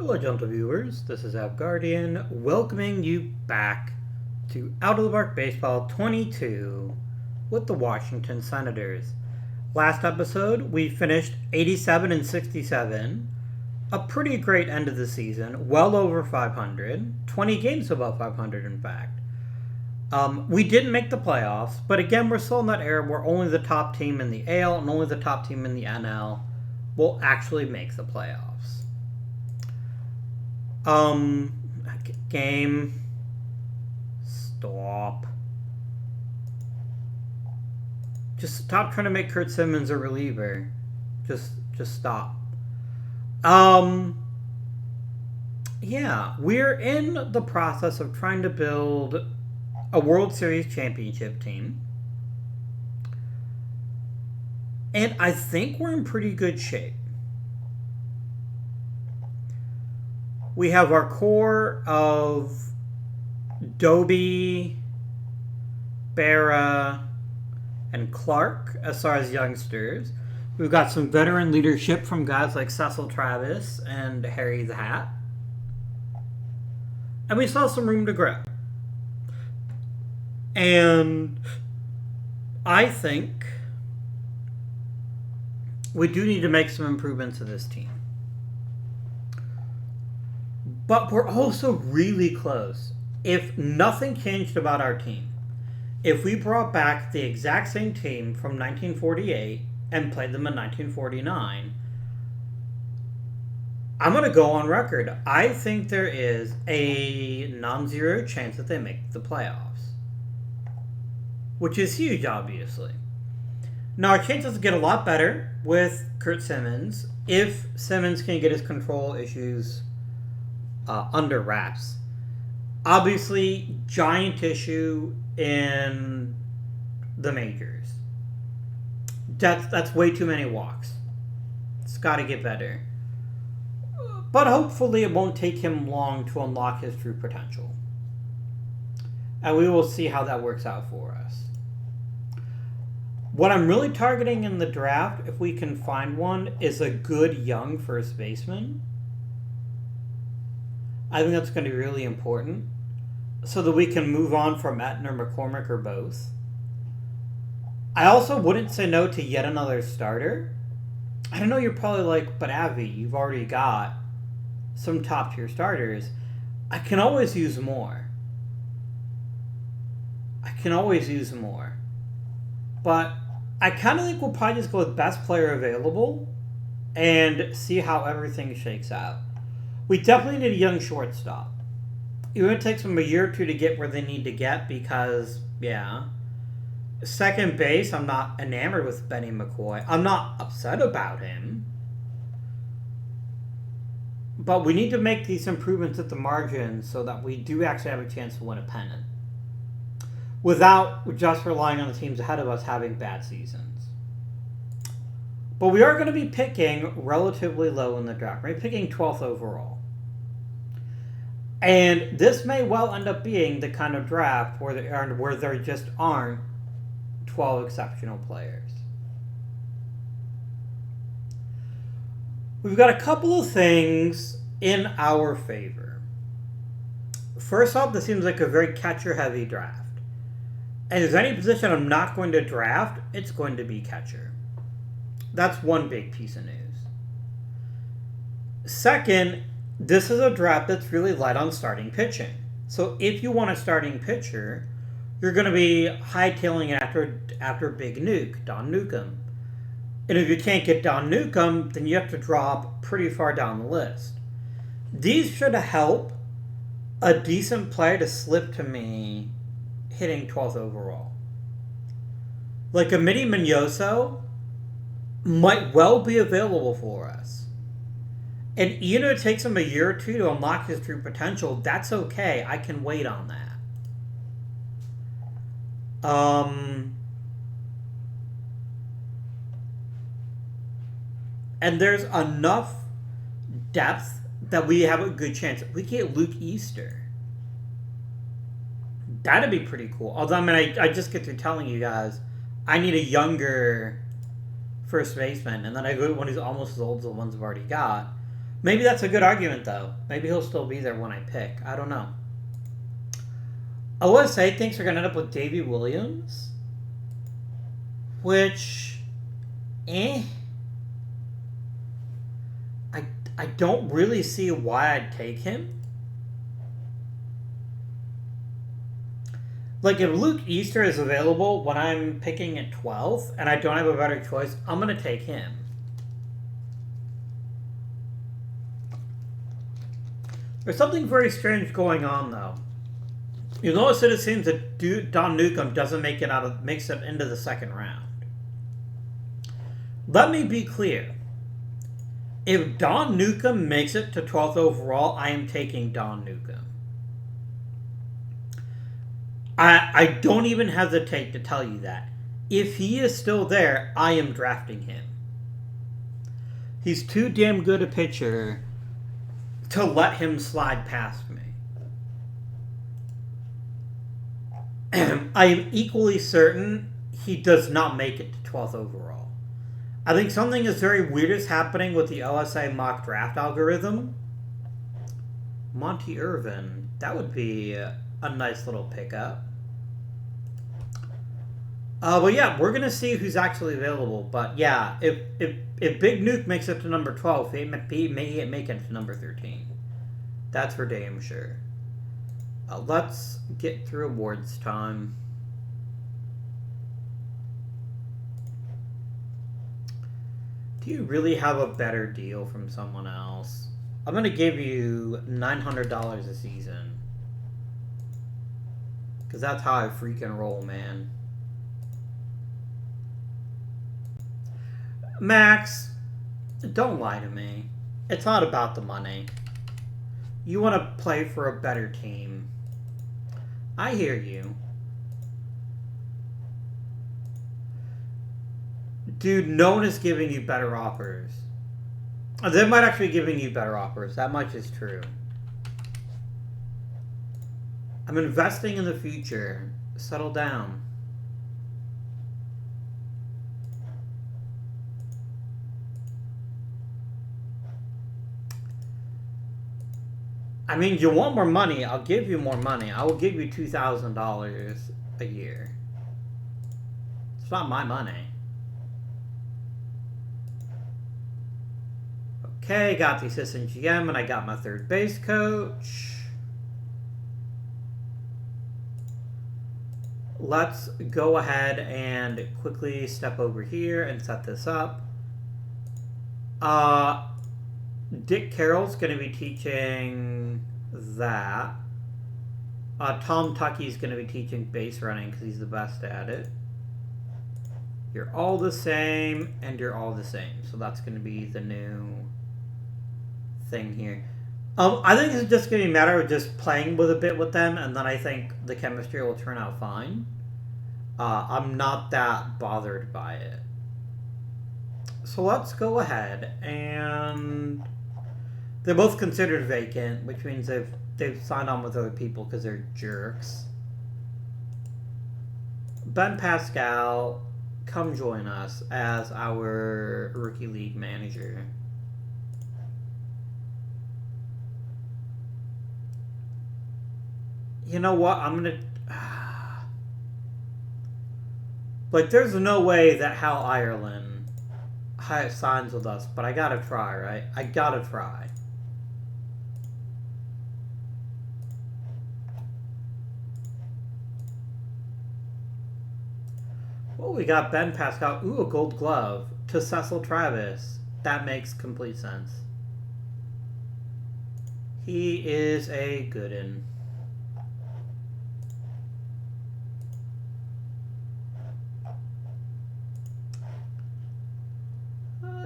Hello, gentle viewers. This is Guardian welcoming you back to Out of the Park Baseball 22 with the Washington Senators. Last episode, we finished 87 and 67. A pretty great end of the season, well over 500. 20 games above 500, in fact. We didn't make the playoffs, but again, we're still in that era where only the top team in the AL and only the top team in the NL will actually make the playoffs. Game. Stop. Just stop trying to make Kurt Simmons a reliever. Just stop. Yeah, we're in the process of trying to build a World Series championship team. And I think we're in pretty good shape. We have our core of Doby, Berra, and Clark as far as youngsters. We've got some veteran leadership from guys like Cecil Travis and Harry the Hat. And we still have some room to grow. And I think we do need to make some improvements to this team. But we're also really close. If nothing changed about our team, if we brought back the exact same team from 1948 and played them in 1949, I'm going to go on record. I think there is a non-zero chance that they make the playoffs. Which is huge, obviously. Now, our chances get a lot better with Kurt Simmons if Simmons can get his control issues under wraps. Obviously, giant issue in the majors. That's way too many walks. It's got to get better. But hopefully it won't take him long to unlock his true potential. And we will see how that works out for us. What I'm really targeting in the draft, if we can find one, is a good young first baseman. I think that's going to be really important so that we can move on from Etten or McCormick or both. I also wouldn't say no to yet another starter. I don't know, you're probably like, but Avi, you've already got some top tier starters. I can always use more. But I kind of think we'll probably just go with best player available and see how everything shakes out. We definitely need a young shortstop. It would take them a year or two to get where they need to get because, yeah. Second base, I'm not enamored with Benny McCoy. I'm not upset about him. But we need to make these improvements at the margin so that we do actually have a chance to win a pennant. Without just relying on the teams ahead of us having bad seasons. But we are going to be picking relatively low in the draft. We're picking 12th overall. And this may well end up being the kind of draft where there just aren't 12 exceptional players. We've got a couple of things in our favor. First off, this seems like a very catcher-heavy draft. And if there's any position I'm not going to draft, it's going to be catcher. That's one big piece of news. Second, this is a draft that's really light on starting pitching. So if you want a starting pitcher, you're going to be hightailing it after Big Nuke, Don Newcomb. And if you can't get Don Newcomb, then you have to drop pretty far down the list. These should help a decent player to slip to me hitting 12th overall. Like a Mitty Mignoso might well be available for us. And even if it takes him a year or two to unlock his true potential, that's okay. I can wait on that. And there's enough depth that we have a good chance. We get Luke Easter. That'd be pretty cool. Although, I mean, I just get through telling you guys, I need a younger first baseman, and then I go to one who's almost as old as the ones I've already got. Maybe that's a good argument, though. Maybe he'll still be there when I pick. I don't know. OSA thinks we're going to end up with Davy Williams, which, I don't really see why I'd take him. Like, if Luke Easter is available when I'm picking at 12th and I don't have a better choice, I'm going to take him. There's something very strange going on, though. You notice that it seems that Don Newcomb doesn't makes it into the second round. Let me be clear. If Don Newcomb makes it to 12th overall, I am taking Don Newcomb. I don't even hesitate to tell you that. If he is still there, I am drafting him. He's too damn good a pitcher to let him slide past me. I am equally certain he does not make it to 12th overall. I think something is very weird is happening with the OSA mock draft algorithm. Monty Irvin, that would be a nice little pickup. But yeah, we're gonna see who's actually available. But yeah, if Big Nuke makes it to number 12, he may make it to number 13. That's for damn sure. Let's get through awards time. Do you really have a better deal from someone else? I'm going to give you $900 a season. Because that's how I freaking roll, man. Max, don't lie to me. It's not about the money. You want to play for a better team. I hear you. Dude, no one is giving you better offers. They might actually be giving you better offers. That much is true. I'm investing in the future. Settle down. I mean, you want more money, I'll give you more money. I will give you $2,000 a year. It's not my money. Okay, got the assistant GM and I got my third base coach. Let's go ahead and quickly step over here and set this up. Dick Carroll's going to be teaching that. Tom Tucky's going to be teaching base running because he's the best at it. You're all the same, and you're all the same. So that's going to be the new thing here. I think it's just going to be a matter of just playing with a bit with them, and then I think the chemistry will turn out fine. I'm not that bothered by it. So let's go ahead and... They're both considered vacant, which means they've signed on with other people because they're jerks. Ben Pascal, come join us as our rookie league manager. You know what? I'm gonna... Like, there's no way that Hal Ireland signs with us, but I gotta try, right? I gotta try. Oh, we got Ben Pascal. Ooh, a gold glove to Cecil Travis. That makes complete sense. He is a good-un.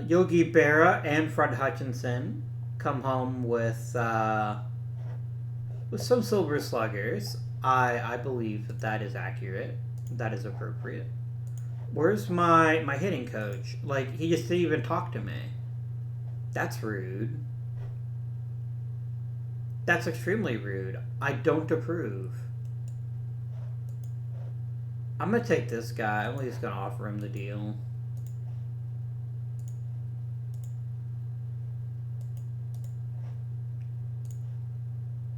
Yogi Berra and Fred Hutchinson come home with some Silver Sluggers. I believe that is accurate. That is appropriate. Where's my hitting coach? Like, he just didn't even talk to me. That's rude. That's extremely rude. I don't approve. I'm going to take this guy. I'm at least going to offer him the deal.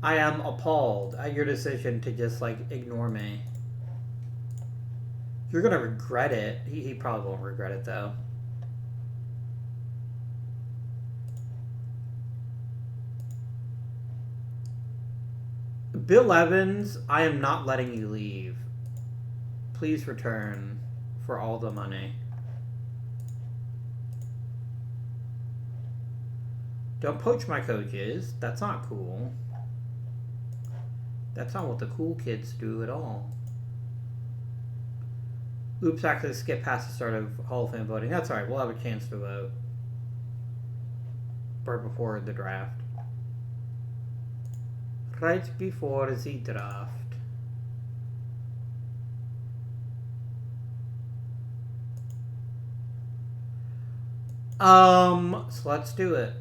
I am appalled at your decision to just, like, ignore me. You're gonna regret it. He probably won't regret it, though. Bill Evans, I am not letting you leave. Please return for all the money. Don't poach my coaches. That's not cool. That's not what the cool kids do at all. Oops, actually skip past the start of Hall of Fame voting. That's alright, we'll have a chance to vote. Right before the draft. Right before the draft. So let's do it.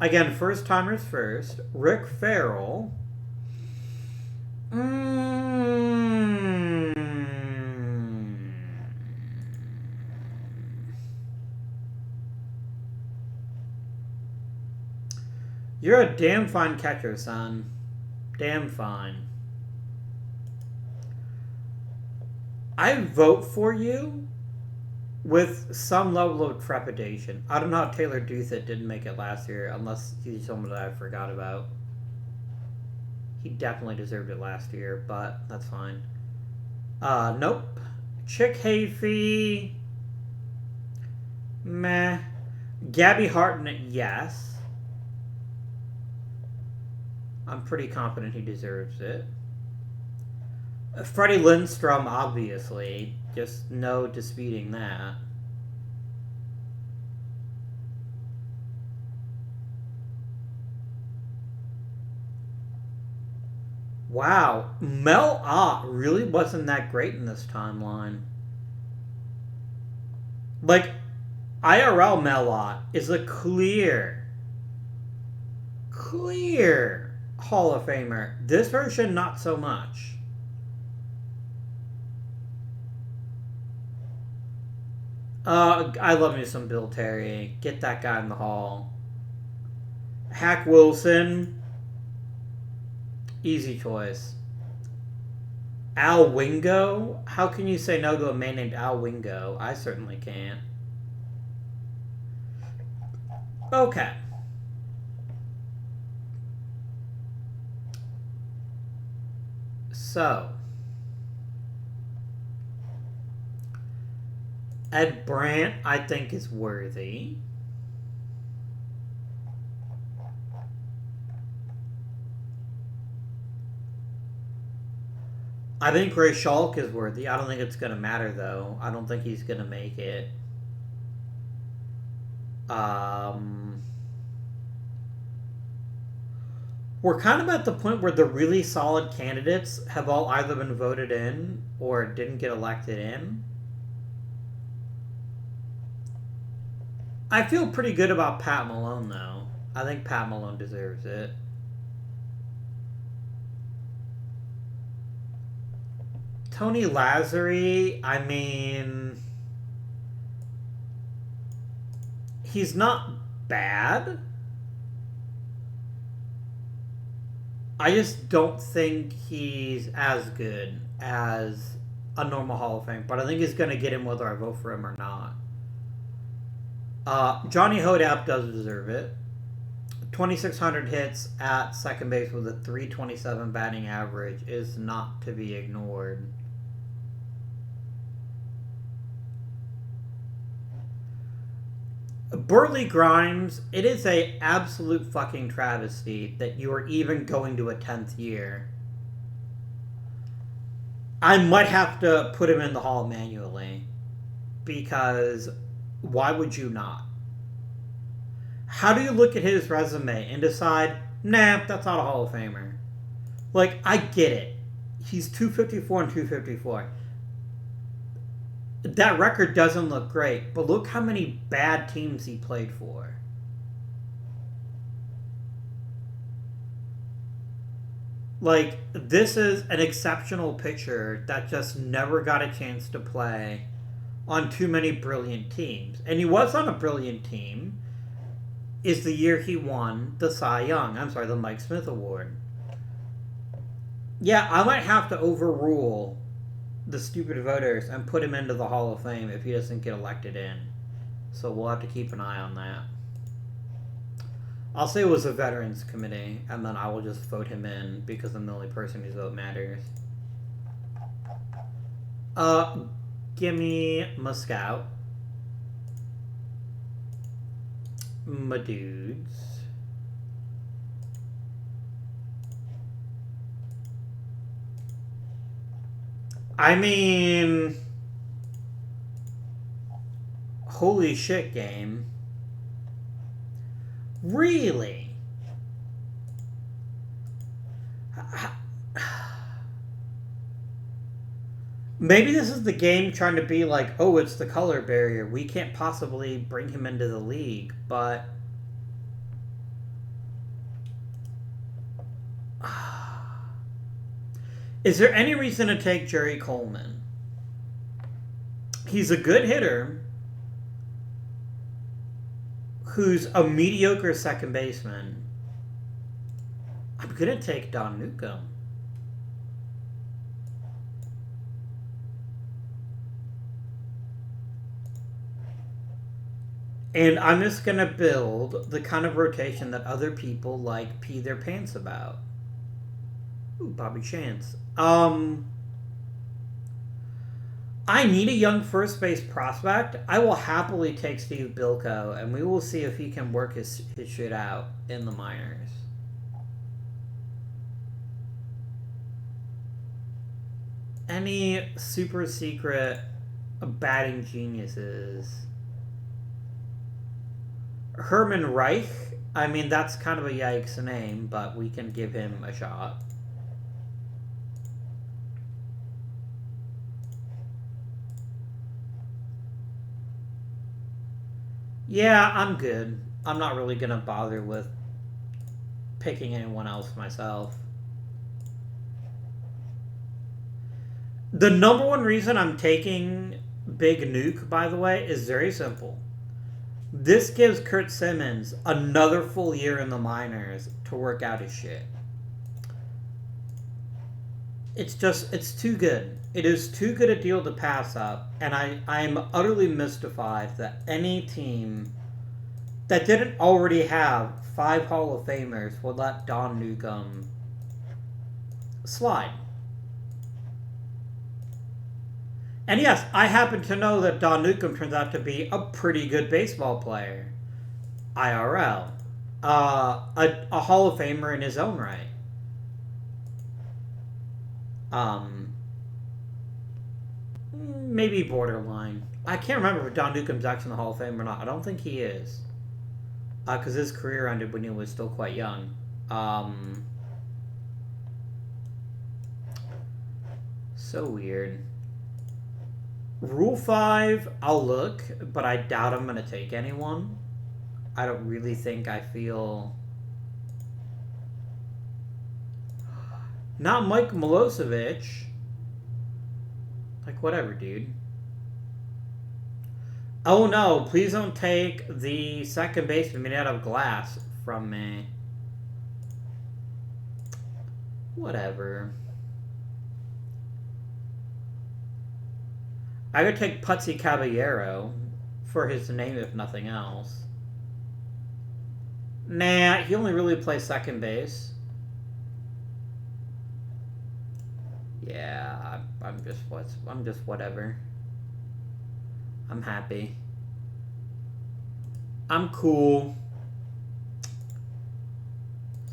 Again, first timers first. Rick Farrell. You're a damn fine catcher, son. Damn fine. I vote for you with some level of trepidation. I don't know how Taylor Douthit didn't make it last year, unless he's someone that I forgot about. He definitely deserved it last year, but that's fine. Nope. Chick Hayfee. Meh. Gabby Hartnett, yes. I'm pretty confident he deserves it. Freddie Lindstrom, obviously. Just no disputing that. Wow. Mel Ott really wasn't that great in this timeline. Like, IRL Mel Ott is a clear Hall of Famer. This version, not so much. I love me some Bill Terry. Get that guy in the Hall. Hack Wilson. Easy choice. Al Wingo? How can you say no to a man named Al Wingo? I certainly can't. Okay. So, Ed Brandt, I think, is worthy. I think Ray Schalk is worthy. I don't think it's going to matter, though. I don't think he's going to make it. We're kind of at the point where the really solid candidates have all either been voted in or didn't get elected in. I feel pretty good about Pat Malone, though. I think Pat Malone deserves it. Tony Lazzari, I mean, he's not bad. I just don't think he's as good as a normal Hall of Fame, but I think he's going to get in whether I vote for him or not. Johnny Hodapp does deserve it. 2,600 hits at second base with a .327 batting average is not to be ignored. Burley Grimes, it is a absolute fucking travesty that you are even going to a 10th year. I might have to put him in the Hall manually, because why would you not? How do you look at his resume and decide, nah, that's not a Hall of Famer? Like, I get it. He's 254 and 254. That record doesn't look great, but look how many bad teams he played for. Like, this is an exceptional pitcher that just never got a chance to play on too many brilliant teams. And he was on a brilliant team. Is the year he won the Cy Young. I'm sorry, the Mike Smith Award. Yeah, I might have to overrule the stupid voters and put him into the Hall of Fame if he doesn't get elected in. So we'll have to keep an eye on that. I'll say it was a Veterans Committee, and then I will just vote him in because I'm the only person whose vote matters. Gimme my scout. My dudes. I mean, holy shit, game. Really? Maybe this is the game trying to be like, oh, it's the color barrier. We can't possibly bring him into the league, but... Is there any reason to take Jerry Coleman? He's a good hitter who's a mediocre second baseman. I'm going to take Don Newcomb. And I'm just going to build the kind of rotation that other people like pee their pants about. Ooh, Bobby Chance. I need a young first base prospect. I will happily take Steve Bilko, and we will see if he can work his shit out in the minors. Any super secret batting geniuses? Herman Reich. I mean, that's kind of a yikes name, but we can give him a shot. Yeah, I'm good. I'm not really going to bother with picking anyone else myself. The number one reason I'm taking Big Nuke, by the way, is very simple. This gives Kurt Simmons another full year in the minors to work out his shit. It's too good. It is too good a deal to pass up, and I'm utterly mystified that any team that didn't already have 5 Hall of Famers would let Don Newcomb slide. And yes, I happen to know that Don Newcomb turns out to be a pretty good baseball player. IRL. A Hall of Famer in his own right. Maybe borderline. I can't remember if Don Newcomb's actually in the Hall of Fame or not. I don't think he is. Because his career ended when he was still quite young. So weird. Rule 5, I'll look, but I doubt I'm going to take anyone. I don't really think I feel... Not Mike Milosevic. Like, whatever, dude. Oh no, please don't take the second baseman made out of glass from me. Whatever. I would take Putsy Caballero for his name, if nothing else. Nah, he only really plays second base. Yeah, I'm just whatever. I'm happy. I'm cool.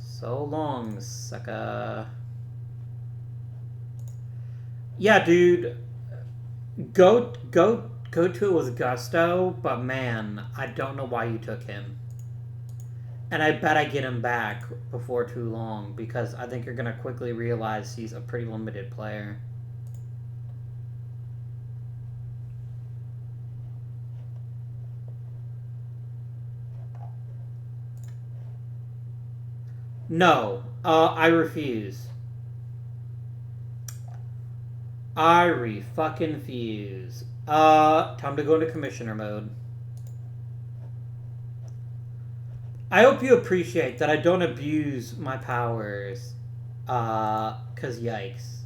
So long, sucker. Yeah, dude. Go to it with gusto, but man, I don't know why you took him. And I bet I get him back before too long, because I think you're going to quickly realize he's a pretty limited player. No, I refuse. I re-fucking-fuse. Time to go into commissioner mode. I hope you appreciate that I don't abuse my powers Cause yikes.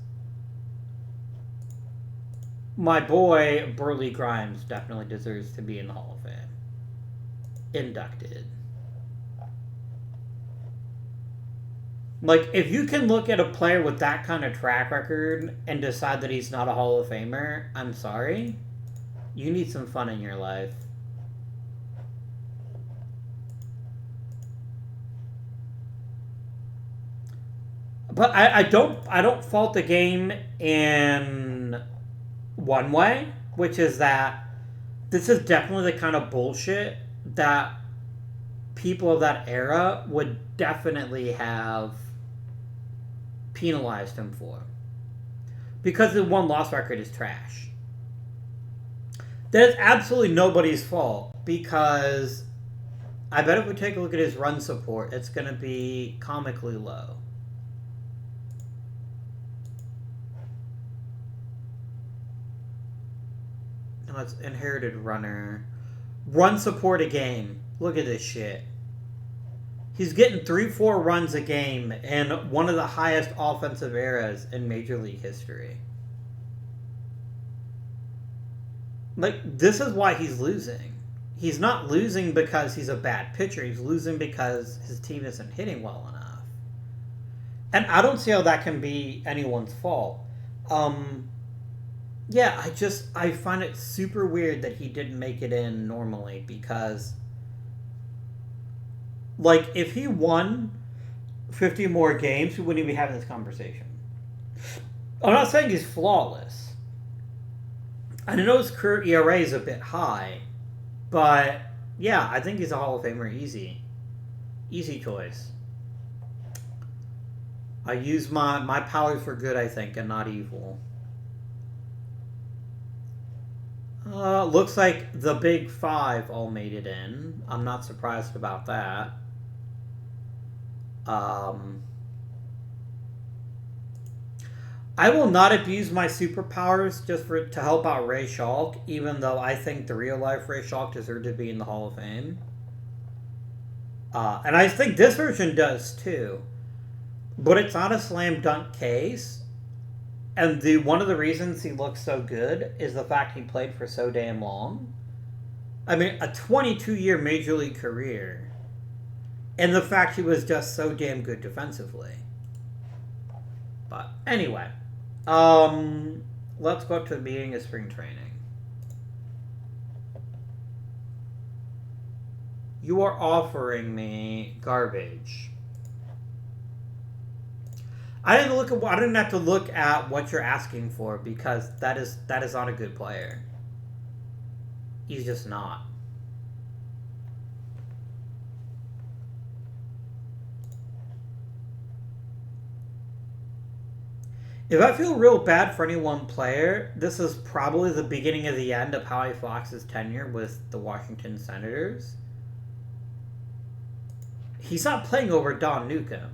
My boy Burley Grimes definitely deserves to be in the Hall of Fame. Inducted. Like, if you can look at a player with that kind of track record and decide that he's not a Hall of Famer, I'm sorry. You need some fun in your life. But I don't fault the game in one way, which is that this is definitely the kind of bullshit that people of that era would definitely have penalized him for. Because the one-loss record is trash. That is absolutely nobody's fault, because I bet if we take a look at his run support, it's going to be comically low. No, it's inherited runner. Run support a game. Look at this shit. He's getting 3-4 runs a game in one of the highest offensive eras in Major League history. Like, this is why he's losing. He's not losing because he's a bad pitcher. He's losing because his team isn't hitting well enough. And I don't see how that can be anyone's fault. Yeah, I find it super weird that he didn't make it in normally, because, like, if he won 50 more games, we wouldn't even be having this conversation. I'm not saying he's flawless. I know his career ERA is a bit high, but yeah, I think he's a Hall of Famer easy. Easy choice. I use my powers for good, I think, and not evil. Looks like the big five all made it in. I'm not surprised about that. I will not abuse my superpowers just to help out Ray Schalk, even though I think the real life Ray Schalk deserved to be in the Hall of Fame. And I think this version does too. But it's not a slam dunk case. And one of the reasons he looks so good is the fact he played for so damn long. I mean, a 22-year Major League career. And the fact he was just so damn good defensively. But anyway. Let's go up to the beginning of spring training. You are offering me garbage. I didn't have to look at what you're asking for, because that is not a good player. He's just not. If I feel real bad for any one player, this is probably the beginning of the end of Howie Fox's tenure with the Washington Senators. He's not playing over Don Newcomb.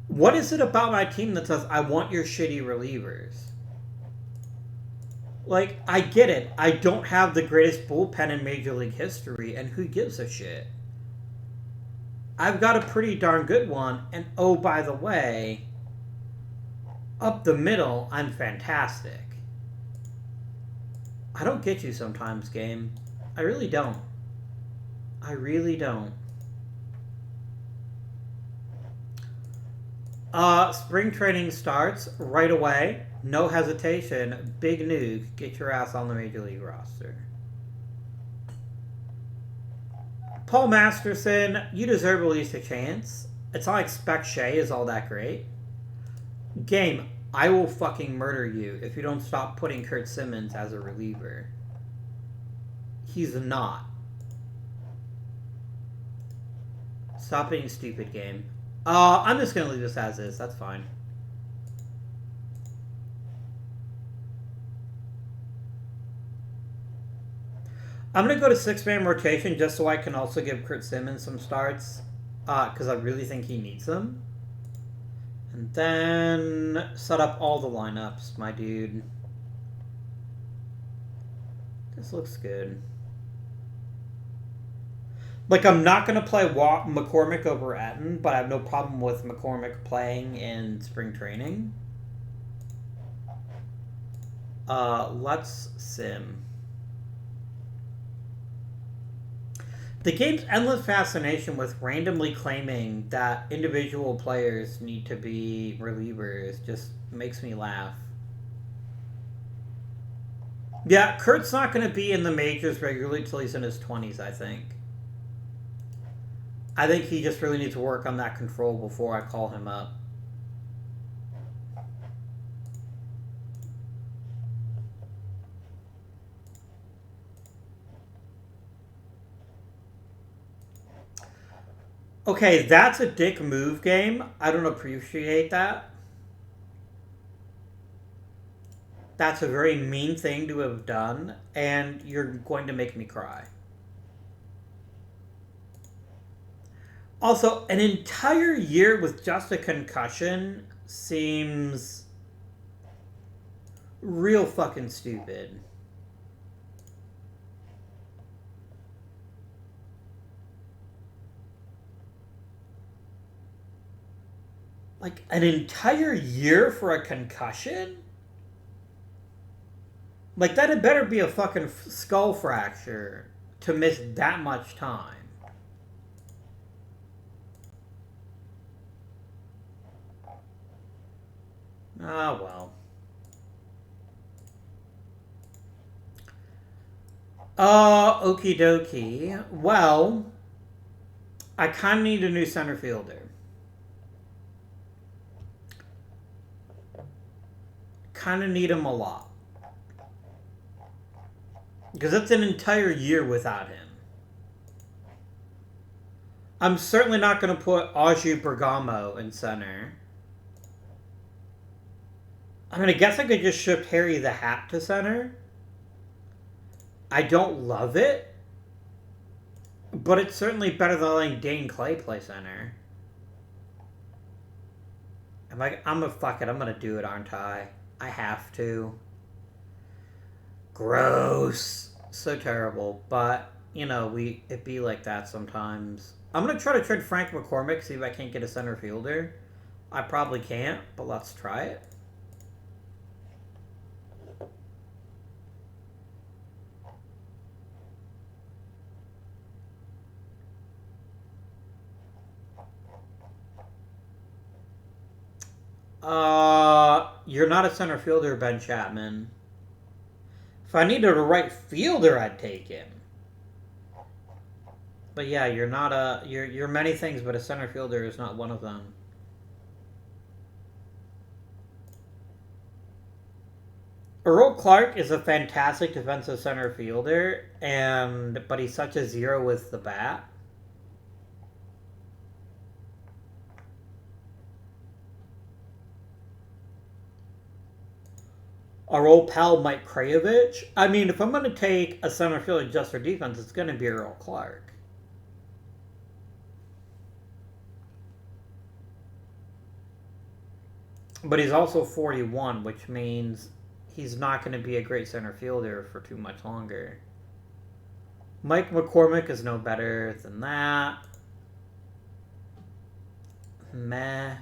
What is it about my team that says I want your shitty relievers? Like, I get it. I don't have the greatest bullpen in Major League history, and who gives a shit? I've got a pretty darn good one, and oh, by the way, up the middle, I'm fantastic. I don't get you sometimes, game. I really don't. I really don't. Spring training starts right away. No hesitation. Big nuke. Get your ass on the Major League roster. Paul Masterson, you deserve at least a chance. It's not like Spec Shea is all that great. Game, I will fucking murder you if you don't stop putting Kurt Simmons as a reliever. He's not. Stop being stupid, game. I'm just going to leave this as is. That's fine. I'm going to go to 6-man rotation just so I can also give Kurt Simmons some starts. Because I really think he needs them. And then set up all the lineups, my dude. This looks good. Like, I'm not going to play McCormick over Etten, but I have no problem with McCormick playing in spring training. Let's sim. The game's endless fascination with randomly claiming that individual players need to be relievers just makes me laugh. Yeah, Kurt's not going to be in the majors regularly till he's in his 20s, I think. I think he just really needs to work on that control before I call him up. Okay, that's a dick move game. I don't appreciate that. That's a very mean thing to have done, and you're going to make me cry. Also, an entire year with just a concussion seems real fucking stupid. Like, an entire year for a concussion? Like, that had better be a fucking skull fracture to miss that much time. Ah, well. Okie dokie. Well, I kind of need a new center fielder. Kind of need him a lot. Because it's an entire year without him. I'm certainly not going to put Aju Bergamo in center. I mean, I guess I could just shift Harry the Hat to center. I don't love it. But it's certainly better than letting Dane Clay play center. I'm gonna fuck it. I'm gonna do it, aren't I? I have to. Gross. So terrible. But, you know, it be like that sometimes. I'm gonna try to trade Frank McCormick, see if I can't get a center fielder. I probably can't, but let's try it. You're not a center fielder, Ben Chapman. If I needed a right fielder, I'd take him. But yeah, you're not a... You're many things, but a center fielder is not one of them. Earl Clark is a fantastic defensive center fielder, but he's such a zero with the bat. Our old pal Mike Krayovich. I mean, if I'm going to take a center fielder just for defense, it's going to be Earl Clark. But he's also 41, which means he's not going to be a great center fielder for too much longer. Mike McCormick is no better than that. Meh.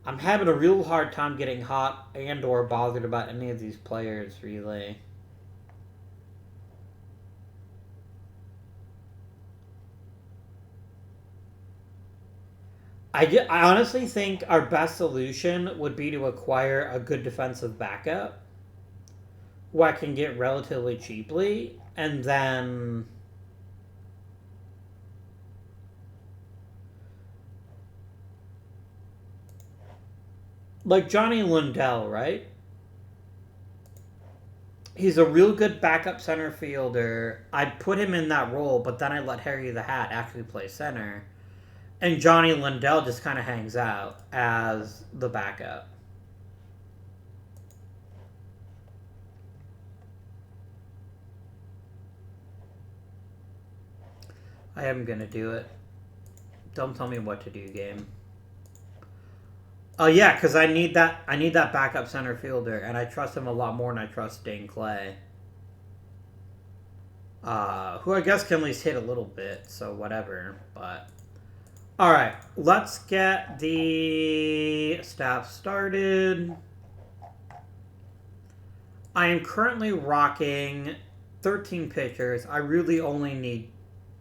I'm having a real hard time getting hot and or bothered about any of these players, really. I honestly think our best solution would be to acquire a good defensive backup who I can get relatively cheaply, and then... like Johnny Lundell, right? He's a real good backup center fielder. I'd put him in that role, but then I let Harry the Hat actually play center. And Johnny Lundell just kind of hangs out as the backup. I am going to do it. Don't tell me what to do, game. Oh yeah, because I need that. I need that backup center fielder, and I trust him a lot more than I trust Dane Clay, who I guess can at least hit a little bit. So whatever. But all right, let's get the staff started. I am currently rocking 13 pitchers. I really only need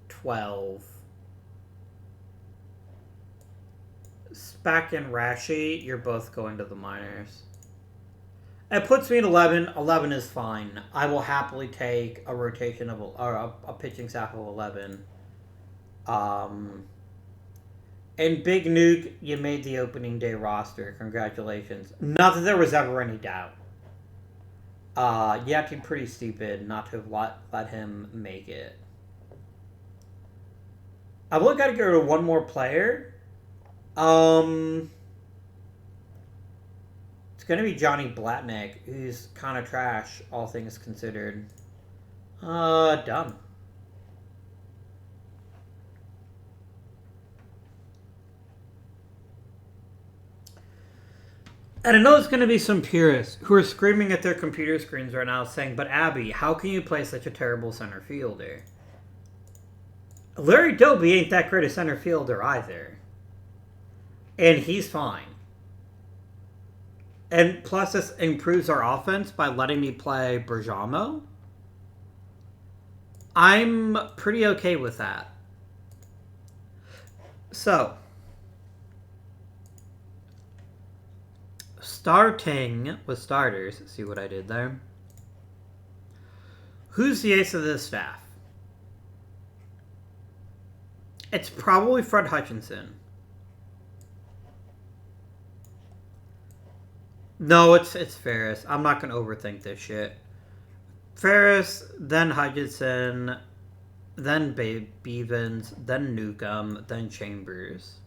12. Spack and Rashi, you're both going to the minors. It puts me at 11. 11 is fine. I will happily take a rotation of or a pitching staff of 11. And Big Nuke, you made the opening day roster. Congratulations. Not that there was ever any doubt. You acted pretty stupid not to have let him make it. I've only got to go to one more player. It's going to be Johnny Blatnick, who's kind of trash, all things considered. Done. And I know there's going to be some purists who are screaming at their computer screens right now saying, but Abby, how can you play such a terrible center fielder? Larry Doby ain't that great a center fielder either. And he's fine. And plus this improves our offense by letting me play Berjamo. I'm pretty okay with that. So, starting with starters, see what I did there. Who's the ace of this staff? It's probably Fred Hutchinson. No, it's Ferris. I'm not going to overthink this shit. Ferris, then Hutchinson, then Beavens, then Newcomb, then Chambers.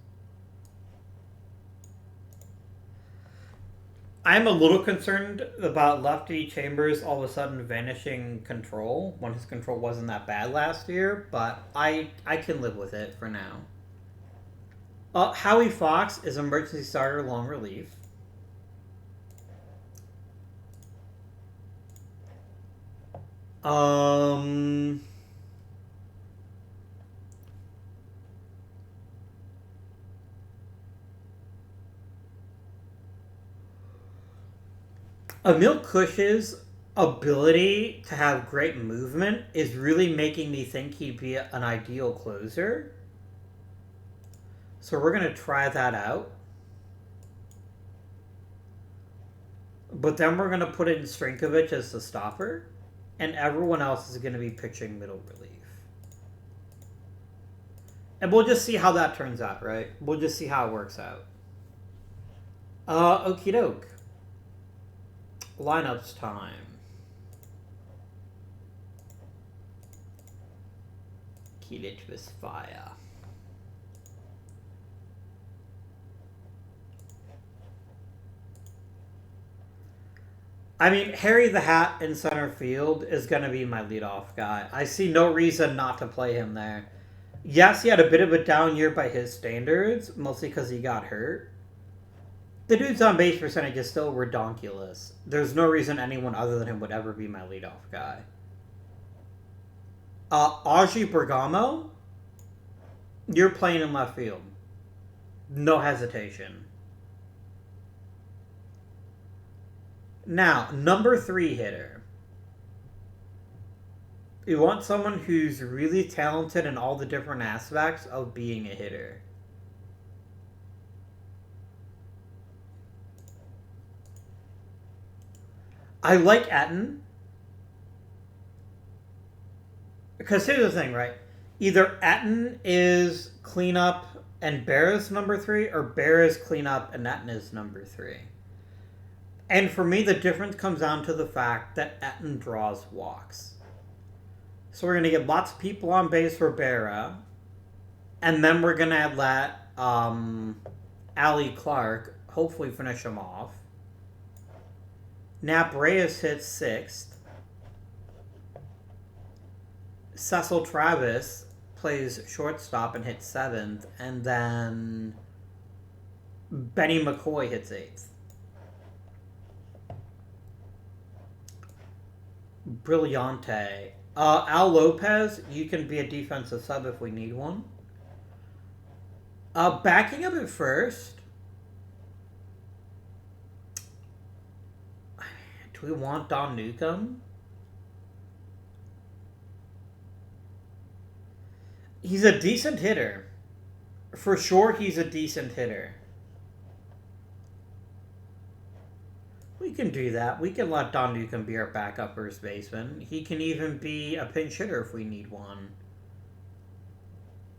I'm a little concerned about lefty Chambers all of a sudden vanishing control when his control wasn't that bad last year, but I can live with it for now. Howie Fox is emergency starter, long relief. Emil Cush's ability to have great movement is really making me think he'd be an ideal closer. So we're going to try that out. But then we're going to put in Strinkovich as the stopper. And everyone else is going to be pitching middle relief. And we'll just see how that turns out, right? We'll just see how it works out. Okie doke. Lineups time. Kilit with fire. I mean, Harry the Hat in center field is going to be my leadoff guy. I see no reason not to play him there. Yes, he had a bit of a down year by his standards, mostly because he got hurt. The dude's on base percentage is still redonkulous. There's no reason anyone other than him would ever be my leadoff guy. Aji Bergamo, you're playing in left field. No hesitation. Now, number 3 hitter. You want someone who's really talented in all the different aspects of being a hitter. I like Etten. Because here's the thing, right? Either Etten is cleanup and Bear is number 3, or Bear is cleanup and Etten is number 3. And for me, the difference comes down to the fact that Etten draws walks. So we're going to get lots of people on base for Berra. And then we're going to let Earl Clark hopefully finish him off. Nap Reyes hits 6th. Cecil Travis plays shortstop and hits 7th. And then Benny McCoy hits 8th. Brillante. Al Lopez, you can be a defensive sub if we need one. Backing up at first. Do we want Don Newcomb? He's a decent hitter. For sure, he's a decent hitter. We can do that. We can let Don Newcomb be our backup first baseman. He can even be a pinch hitter if we need one.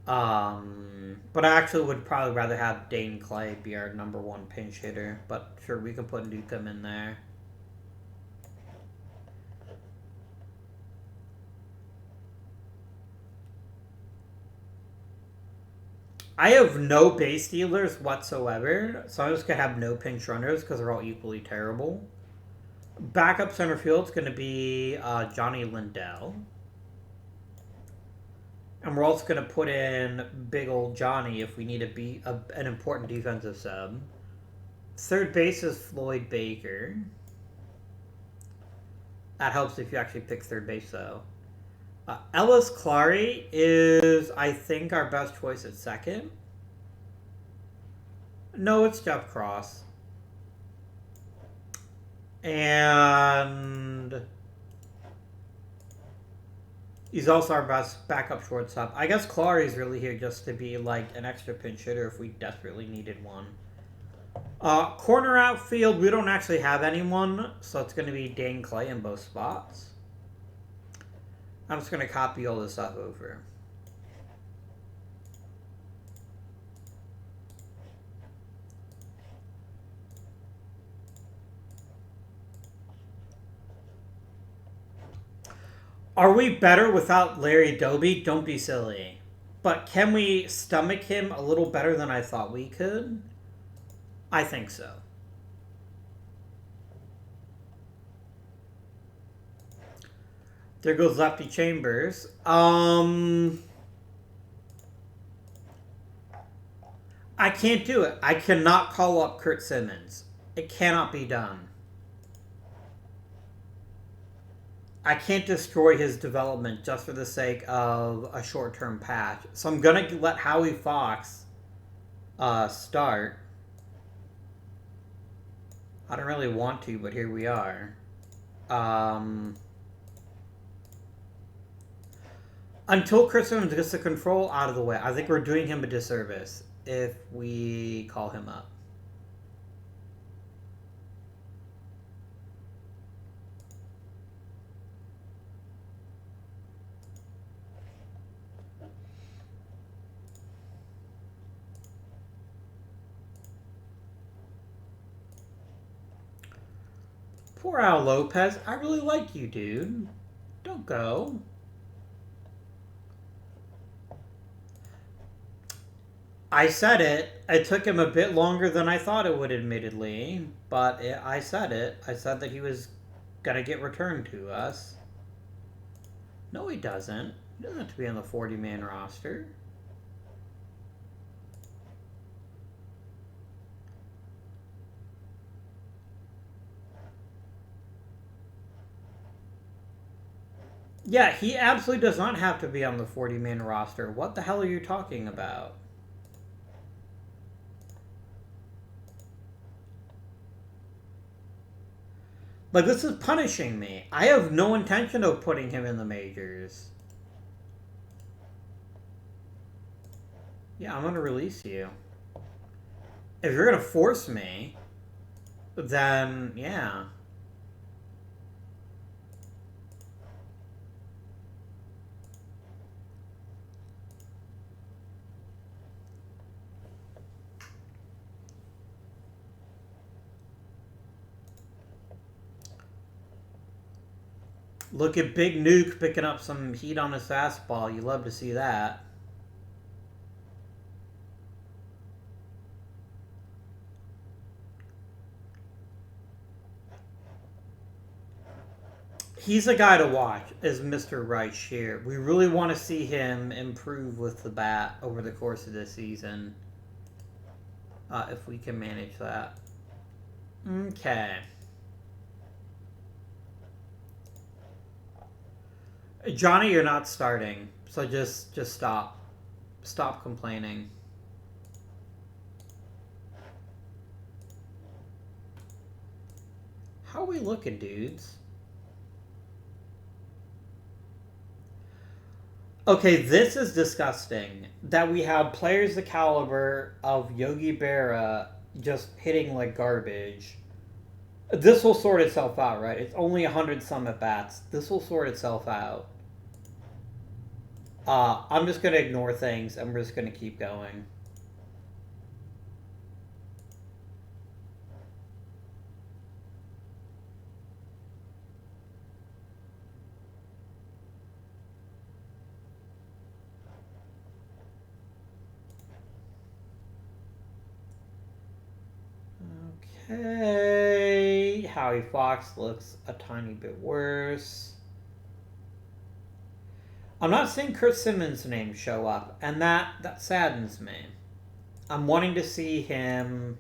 But I actually would probably rather have Dane Clay be our number 1 pinch hitter. But sure, we can put Newcomb in there. I have no base stealers whatsoever, so I'm just going to have no pinch runners because they're all equally terrible. Backup center field is going to be Johnny Lindell. And we're also going to put in big old Johnny if we need to be an important defensive sub. Third base is Floyd Baker. That helps if you actually pick third base, though. Ellis Clary is, I think, our best choice at second. No, it's Jeff Cross. And he's also our best backup shortstop. I guess Clary's really here just to be like an extra pinch hitter if we desperately needed one. Corner outfield, we don't actually have anyone, so it's going to be Dane Clay in both spots. I'm just going to copy all this stuff over. Are we better without Larry Doby? Don't be silly. But can we stomach him a little better than I thought we could? I think so. There goes Lefty Chambers. I can't do it. I cannot call up Kurt Simmons. It cannot be done. I can't destroy his development just for the sake of a short-term patch. So I'm going to let Howie Fox start. I don't really want to, but here we are. Until Chris Simmons gets the control out of the way, I think we're doing him a disservice if we call him up. Poor Al Lopez. I really like you, dude. Don't go. I said it. It took him a bit longer than I thought it would, admittedly. But I said it. I said that he was going to get returned to us. No, he doesn't. He doesn't have to be on the 40-man roster. Yeah, he absolutely does not have to be on the 40-man roster. What the hell are you talking about? Like, this is punishing me. I have no intention of putting him in the majors. Yeah, I'm going to release you. If you're going to force me, then, yeah. Look at Big Nuke picking up some heat on his fastball. You love to see that. He's a guy to watch, is Mr. Reich here. We really want to see him improve with the bat over the course of this season. if we can manage that. Okay. Johnny, you're not starting, so just stop. Stop complaining. How are we looking, dudes? Okay, this is disgusting. That we have players the caliber of Yogi Berra just hitting like garbage. This will sort itself out, right? It's only 100 some at bats. This will sort itself out. I'm just going to ignore things and we're just going to keep going. Okay. Howie Fox looks a tiny bit worse. I'm not seeing Kurt Simmons' name show up, and that saddens me. I'm wanting to see him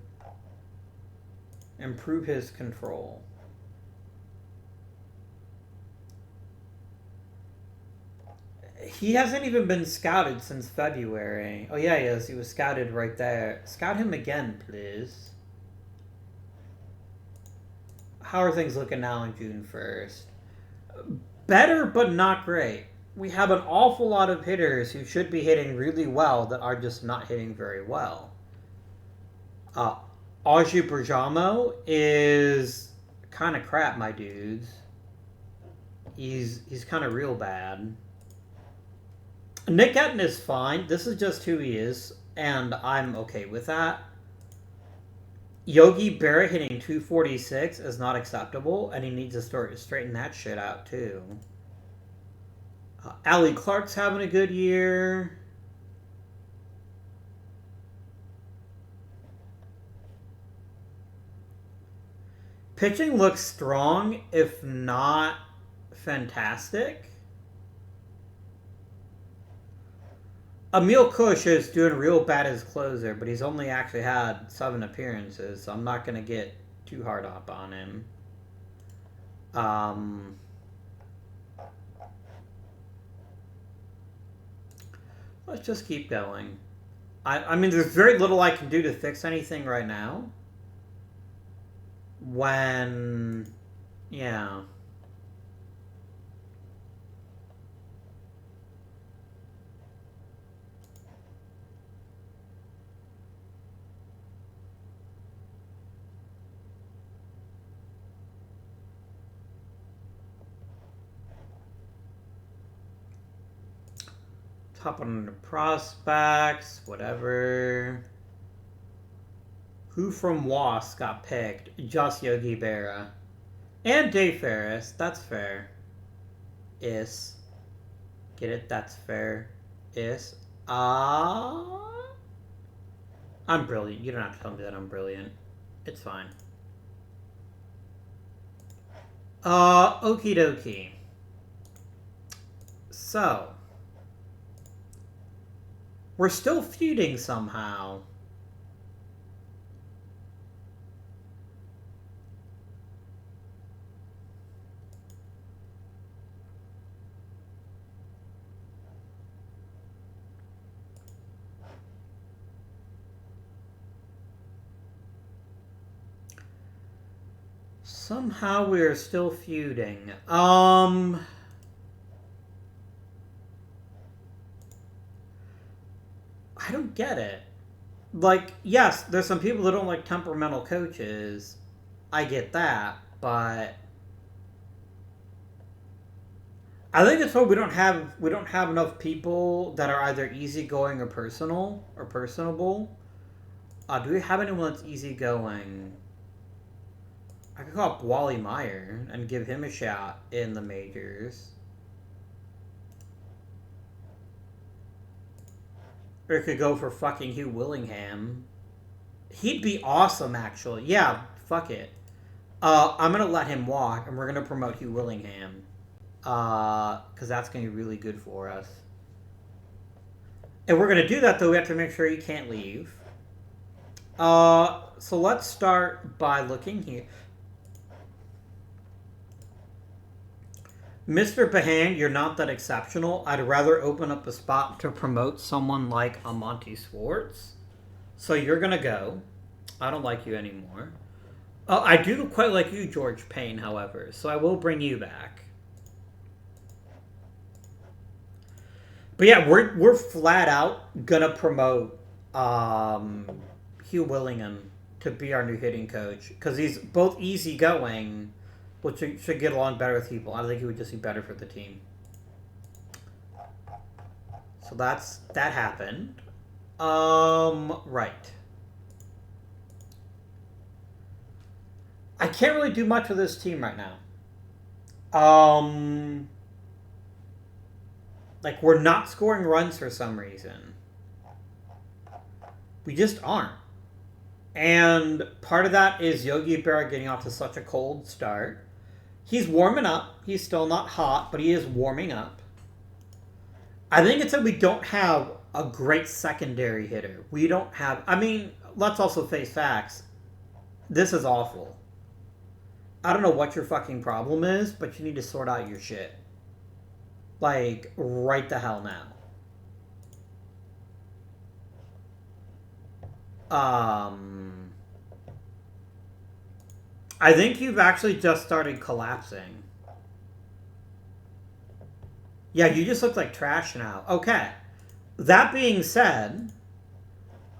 improve his control. He hasn't even been scouted since February. Oh yeah, he is. He was scouted right there. Scout him again, please. How are things looking now on June 1st? Better, but not great. We have an awful lot of hitters who should be hitting really well that are just not hitting very well. Aju Berjamo is kind of crap, my dudes. He's kind of real bad. Nick Etten is fine. This is just who he is, and I'm okay with that. Yogi Berra hitting 246 is not acceptable, and he needs to start straighten that shit out too. Earl Clark's having a good year. Pitching looks strong, if not fantastic. Emil Kush is doing real bad as closer, but he's only actually had 7 appearances, so I'm not going to get too hard up on him. Let's just keep going. I mean, there's very little I can do to fix anything right now. Yeah. Top on the prospects, whatever. Who from WAS got picked? Just Yogi Berra. And Dave Ferris. That's fair. Is. Get it? That's fair. Is. I'm brilliant. You don't have to tell me that I'm brilliant. It's fine. Okie dokie. So. We're still feuding somehow. Somehow we're still feuding. I don't get it. Like, yes, there's some people that don't like temperamental coaches. I get that, but I think it's what we don't have enough people that are either easygoing or personable. Do we have anyone that's easygoing? I could call up Wally Meyer and give him a shot in the majors. Or it could go for fucking Hugh Willingham. He'd be awesome, actually. Yeah, fuck it. I'm going to let him walk, and we're going to promote Hugh Willingham. Because that's going to be really good for us. And we're going to do that, though. We have to make sure he can't leave. So let's start by looking here. Mr. Behan, you're not that exceptional. I'd rather open up a spot to promote someone like a Monty Swartz. So you're gonna go. I don't like you anymore. I do quite like you, George Payne, however, so I will bring you back. But yeah, we're flat out gonna promote Hugh Willingham to be our new hitting coach because he's both easygoing, which should get along better with people. I think he would just be better for the team. So that happened. Right. I can't really do much with this team right now. Like, we're not scoring runs for some reason. We just aren't. And part of that is Yogi Berra getting off to such a cold start. He's warming up. He's still not hot, but he is warming up. I think it's that we don't have a great secondary hitter. We don't have... I mean, let's also face facts. This is awful. I don't know what your fucking problem is, but you need to sort out your shit. Like, right the hell now. I think you've actually just started collapsing. Yeah, you just look like trash now. Okay. That being said,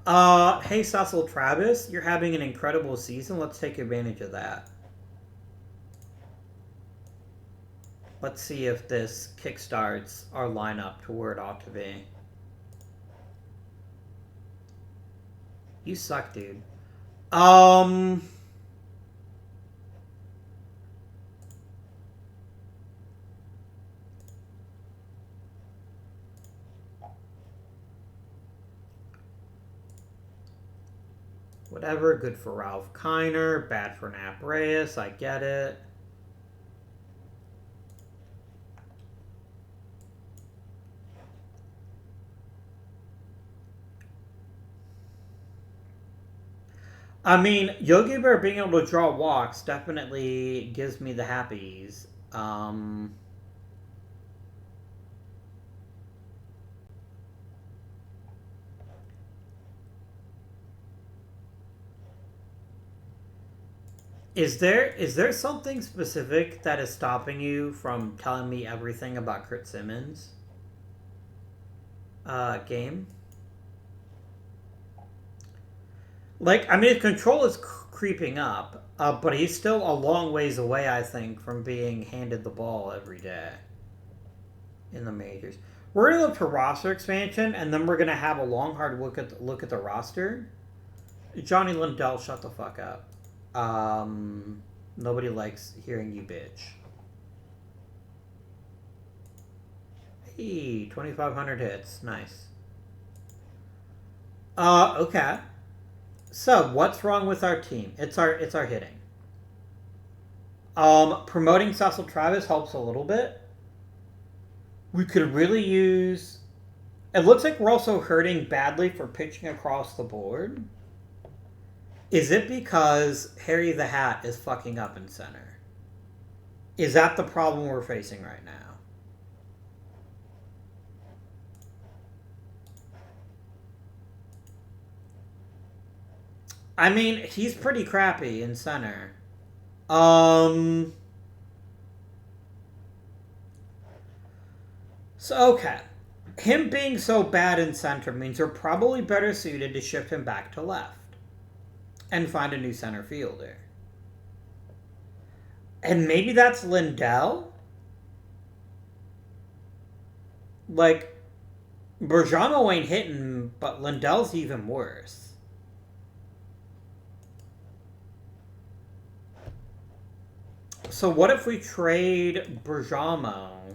hey Cecil Travis, you're having an incredible season. Let's take advantage of that. Let's see if this kickstarts our lineup to where it ought to be. You suck, dude. Whatever, good for Ralph Kiner, bad for Nap Reyes, I get it. I mean, Yogi Berra being able to draw walks definitely gives me the happies. Is there something specific that is stopping you from telling me everything about Kurt Simmons? Game? Like, I mean, his control is creeping up, but he's still a long ways away, I think, from being handed the ball every day in the majors. We're gonna look for roster expansion, and then we're gonna have a long, hard look at the roster. Johnny Lindell, shut the fuck up. Nobody likes hearing you bitch. Hey, 2,500 hits, nice. Okay. So, what's wrong with our team? It's our hitting. Promoting Cecil Travis helps a little bit. We could really use... It looks like we're also hurting badly for pitching across the board. Is it because Harry the Hat is fucking up in center? Is that the problem we're facing right now? I mean, he's pretty crappy in center. So, okay. Him being so bad in center means we're probably better suited to shift him back to left and find a new center fielder. And maybe that's Lindell? Like, Berjamo ain't hitting, but Lindell's even worse. So what if we trade Berjamo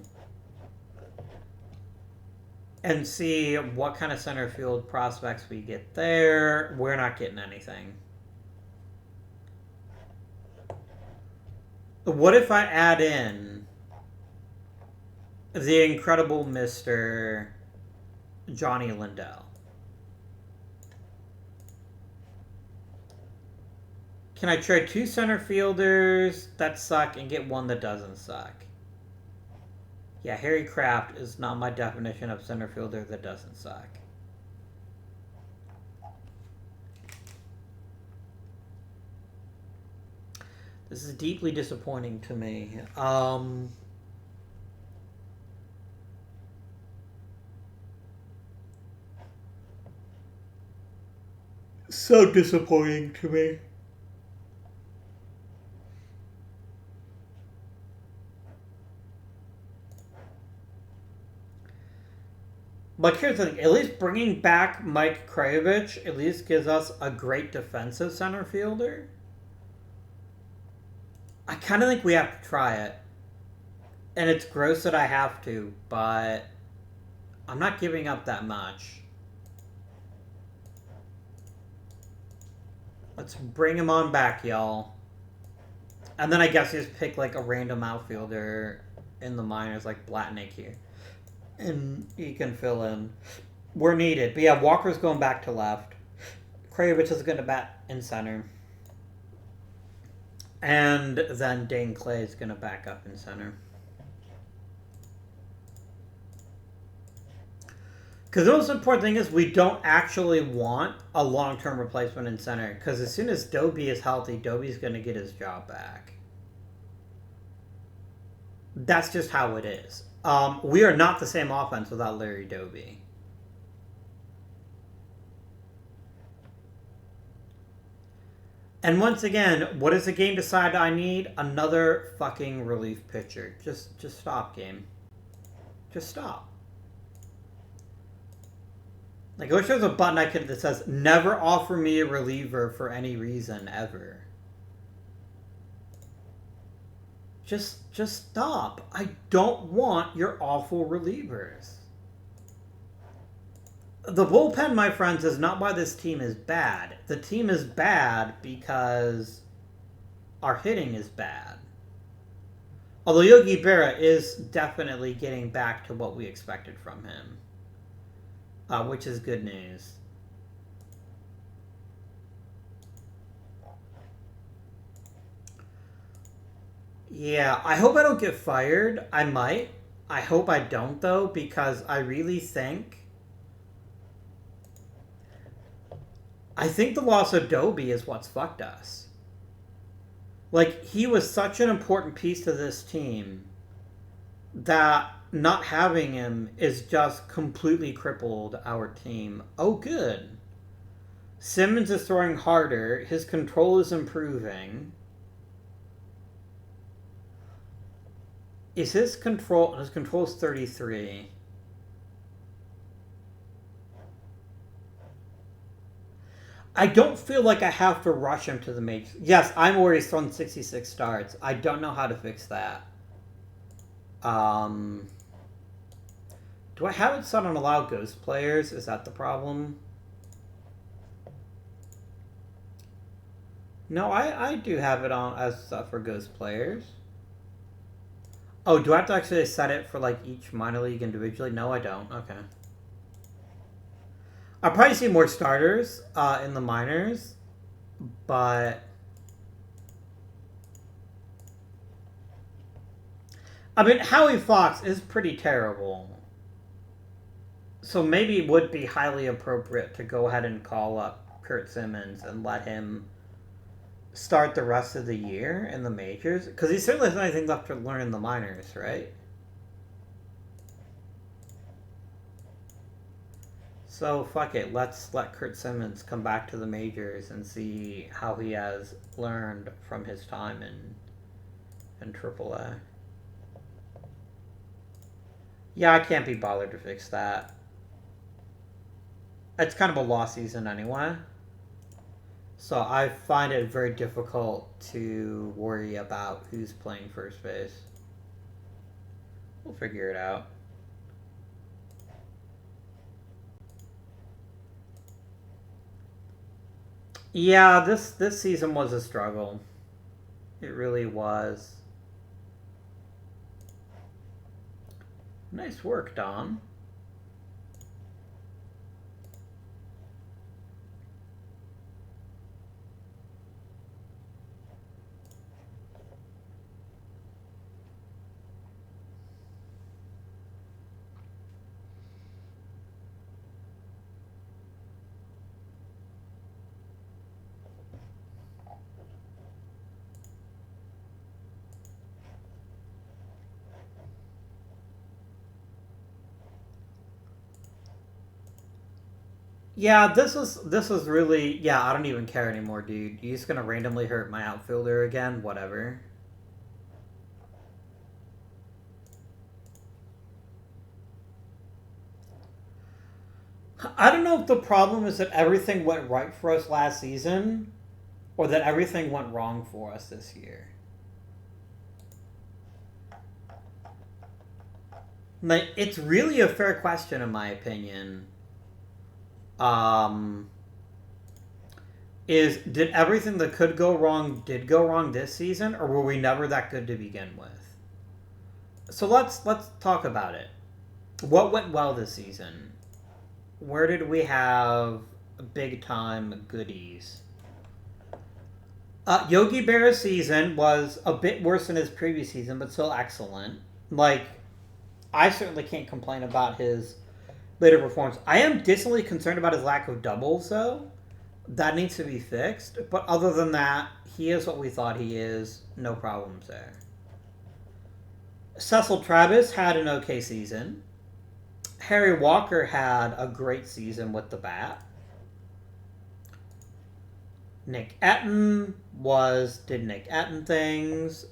and see what kind of center field prospects we get there? We're not getting anything. What if I add in the incredible Mr. Johnny Lindell? Can I trade 2 center fielders that suck and get one that doesn't suck? Yeah, Harry Kraft is not my definition of center fielder that doesn't suck. This is deeply disappointing to me. So disappointing to me. But here's the thing, at least bringing back Mike Krayovich at least gives us a great defensive center fielder. I kind of think we have to try it. And it's gross that I have to, but I'm not giving up that much. Let's bring him on back, y'all. And then I guess you just pick like a random outfielder in the minors like Blatnick here. And he can fill in where needed. But yeah, Walker's going back to left. Krayovich is going to bat in center. And then Dane Clay is going to back up in center. Because the most important thing is we don't actually want a long-term replacement in center. Because as soon as Doby is healthy, Doby's going to get his job back. That's just how it is. We are not the same offense without Larry Doby. And once again, what does the game decide I need? Another fucking relief pitcher. Just stop, game. Just stop. Like, I wish there was a button I could that says, never offer me a reliever for any reason, ever. Just stop. I don't want your awful relievers. The bullpen, my friends, is not why this team is bad. The team is bad because our hitting is bad. Although Yogi Berra is definitely getting back to what we expected from him. Which is good news. Yeah, I hope I don't get fired. I might. I hope I don't, though, because I really think... I think the loss of Doby is what's fucked us. Like, he was such an important piece to this team that not having him is just completely crippled our team. Oh, good. Simmons is throwing harder. His control is improving. Is his control... His control is 33. I don't feel like I have to rush him to the majors. Yes, I'm aware he's thrown 66 starts. I don't know how to fix that. Do I have it set on allow ghost players? Is that the problem? No, I do have it on as set for ghost players. Oh, do I have to actually set it for like each minor league individually? No, I don't. Okay. I'll probably see more starters in the minors, but I mean, Howie Fox is pretty terrible. So maybe it would be highly appropriate to go ahead and call up Kurt Simmons and let him start the rest of the year in the majors. Because he certainly has anything left to learn in the minors, right? So, fuck it. Let's let Kurt Simmons come back to the majors and see how he has learned from his time in AAA. Yeah, I can't be bothered to fix that. It's kind of a lost season anyway. So I find it very difficult to worry about who's playing first base. We'll figure it out. Yeah, this season was a struggle. It really was. Nice work, Dom. Yeah, this was really, yeah, I don't even care anymore, dude. You're just gonna randomly hurt my outfielder again? Whatever. I don't know if the problem is that everything went right for us last season or that everything went wrong for us this year. Like, it's really a fair question in my opinion. Um is did everything that could go wrong did go wrong this season, or were we never that good to begin with? So let's talk about it. What went well this season? Where did we have big time goodies? Yogi Berra's season was a bit worse than his previous season, but still excellent. Like, I certainly can't complain about his later performance. I am decently concerned about his lack of doubles, though. That needs to be fixed. But other than that, he is what we thought he is. No problems there. Cecil Travis had an okay season. Harry Walker had a great season with the bat. Nick Etten did Nick Etten things.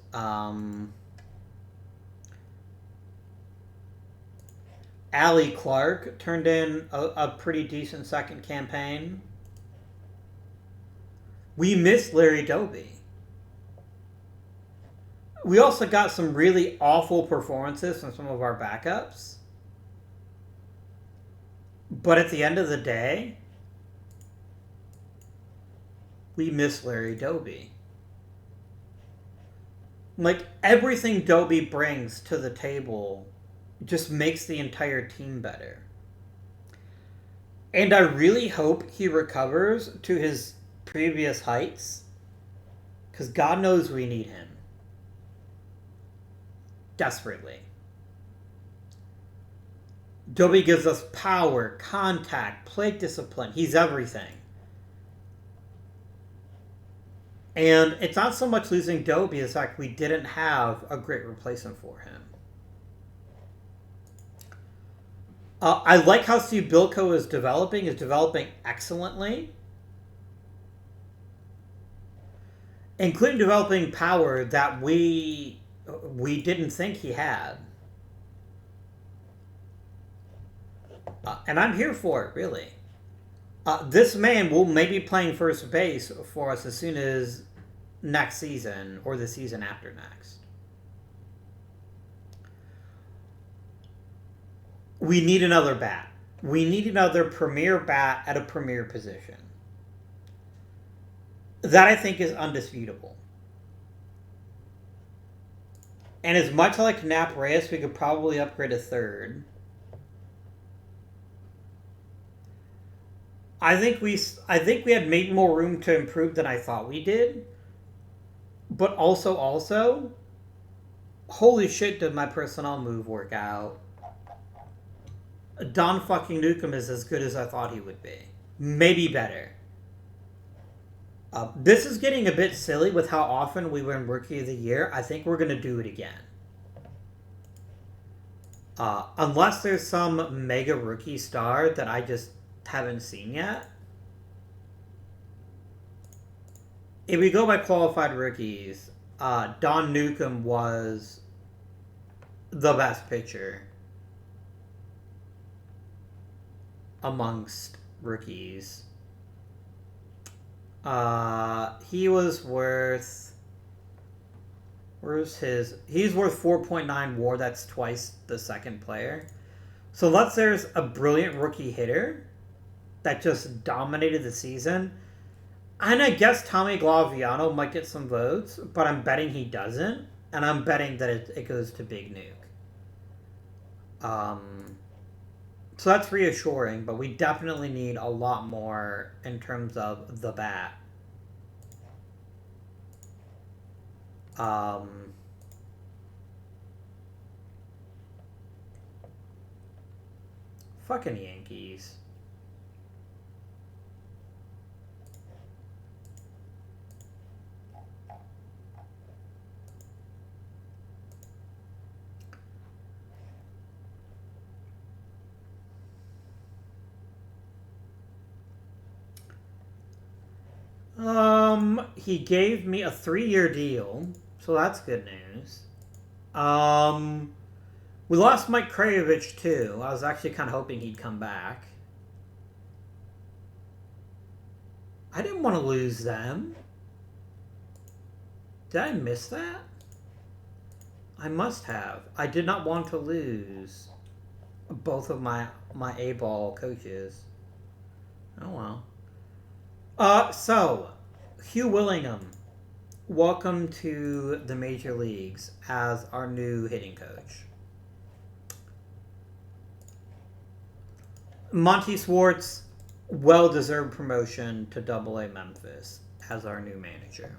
Allie Clark turned in a pretty decent second campaign. We missed Larry Doby. We also got some really awful performances from some of our backups. But at the end of the day, we miss Larry Doby. Like, everything Doby brings to the table just makes the entire team better. And I really hope he recovers to his previous heights, because God knows we need him. Desperately. Doby gives us power, contact, plate discipline. He's everything. And it's not so much losing Doby as the fact we didn't have a great replacement for him. I like how Steve Bilko is developing excellently. Including developing power that we didn't think he had. And I'm here for it, really. This man will maybe playing first base for us as soon as next season or the season after next. We need another bat. We need another premier bat at a premier position. That, I think, is undisputable. And as much like Nap Reyes, we could probably upgrade a third. I think we had maybe more room to improve than I thought we did. But also, holy shit, did my personnel move work out? Don fucking Newcomb is as good as I thought he would be. Maybe better. This is getting a bit silly with how often we win Rookie of the Year. I think we're going to do it again. Unless there's some mega rookie star that I just haven't seen yet. If we go by qualified rookies, Don Newcomb was the best pitcher amongst rookies. He was worth... Where's his... He's worth 4.9 WAR. That's twice the second player. So unless there's a brilliant rookie hitter that just dominated the season, and I guess Tommy Glaviano might get some votes, but I'm betting he doesn't, and I'm betting that it goes to Big Nuke. So that's reassuring, but we definitely need a lot more in terms of the bat. Fucking Yankees. He gave me a 3-year deal, so that's good news. We lost Mike Krayovich too. I was actually kind of hoping he'd come back. I didn't want to lose them. Did I miss that? I must have. I did not want to lose both of my A-ball coaches. Oh well. So, Hugh Willingham, welcome to the major leagues as our new hitting coach. Monty Swartz, well-deserved promotion to Double-A Memphis as our new manager.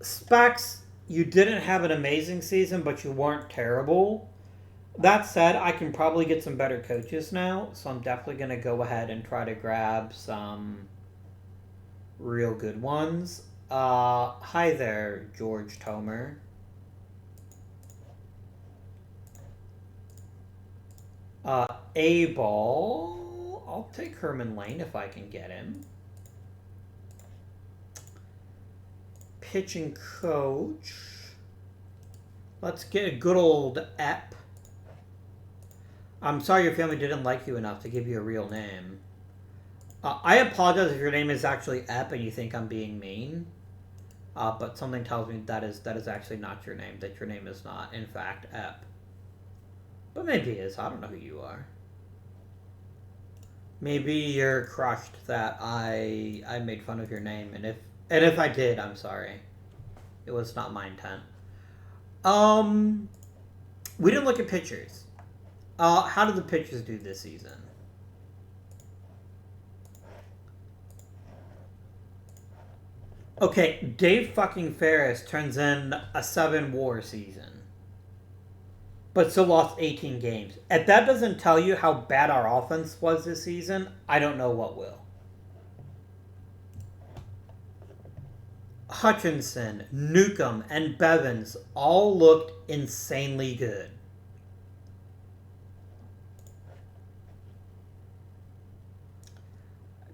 Specs, you didn't have an amazing season, but you weren't terrible. That said, I can probably get some better coaches now, so I'm definitely going to go ahead and try to grab some real good ones. Hi there, George Tomer. A-ball. I'll take Herman Lane if I can get him. Pitching coach. Let's get a good old Ep. I'm sorry your family didn't like you enough to give you a real name. I apologize if your name is actually Ep and you think I'm being mean. But something tells me that is actually not your name. That your name is not, in fact, Ep. But maybe it is. I don't know who you are. Maybe you're crushed that I made fun of your name, and if I did, I'm sorry. It was not my intent. We didn't look at pitchers. How did the pitchers do this season? Okay, Dave fucking Ferris turns in a 7-WAR season, but still lost 18 games. If that doesn't tell you how bad our offense was this season, I don't know what will. Hutchinson, Newcomb, and Bevins all looked insanely good.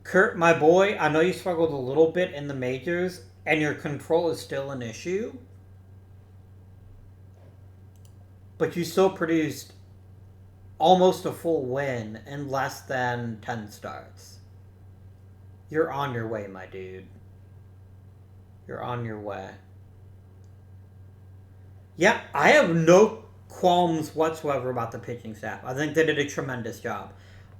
Kurt, my boy, I know you struggled a little bit in the majors, and your control is still an issue. But you still produced almost a full win in less than 10 starts. You're on your way, my dude. You're on your way. Yeah, I have no qualms whatsoever about the pitching staff. I think they did a tremendous job.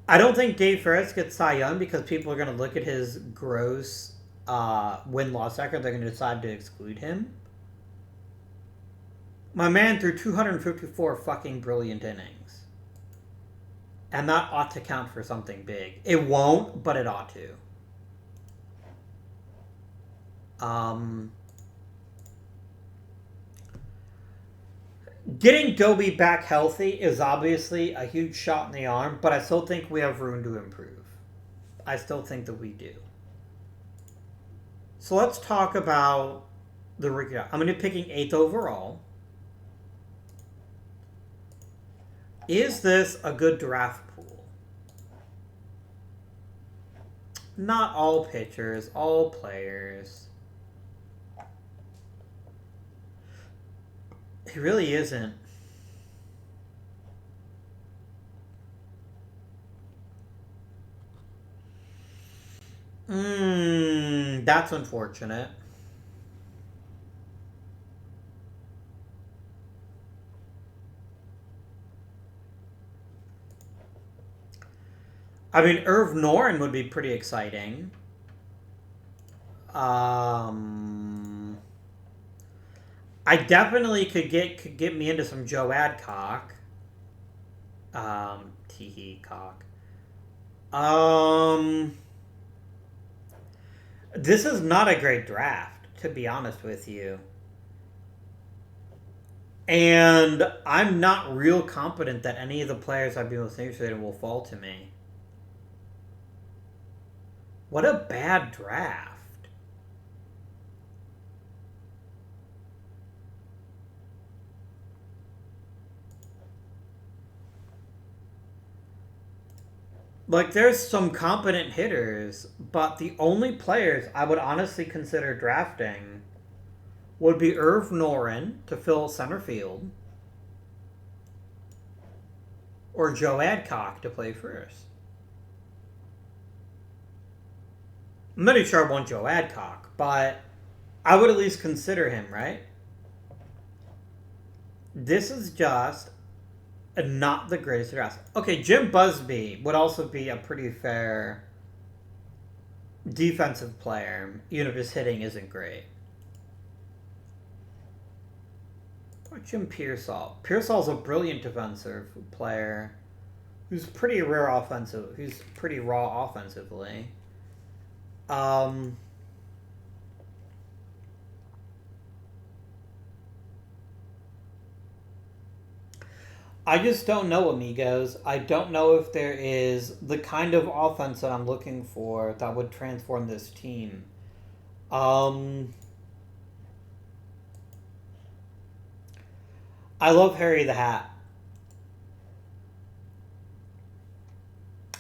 I don't think Dave Ferris gets Cy Young because people are going to look at his gross win-loss record. They're going to decide to exclude him. My man threw 254 fucking brilliant innings. And that ought to count for something big. It won't, but it ought to. Getting Doby back healthy is obviously a huge shot in the arm, but I still think we have room to improve. I still think that we do. So let's talk about the rookie. I'm going to be picking 8th overall. Is this a good draft pool? Not all pitchers, all players. It really isn't. That's unfortunate. I mean, Irv Noren would be pretty exciting. I definitely could get me into some Joe Adcock. Teehee cock. This is not a great draft, to be honest with you. And I'm not real confident that any of the players I've been most interested in will fall to me. What a bad draft. Like, there's some competent hitters, but the only players I would honestly consider drafting would be Irv Noren to fill center field, or Joe Adcock to play first. I'm not even sure I want Joe Adcock, but I would at least consider him, right? This is just not the greatest draft. Okay, Jim Busby would also be a pretty fair defensive player, even if his hitting isn't great. Or Jim Pearsall. Pearsall's a brilliant defensive player who's pretty raw offensively. I just don't know, amigos. I don't know if there is the kind of offense that I'm looking for that would transform this team. I love Harry the Hat.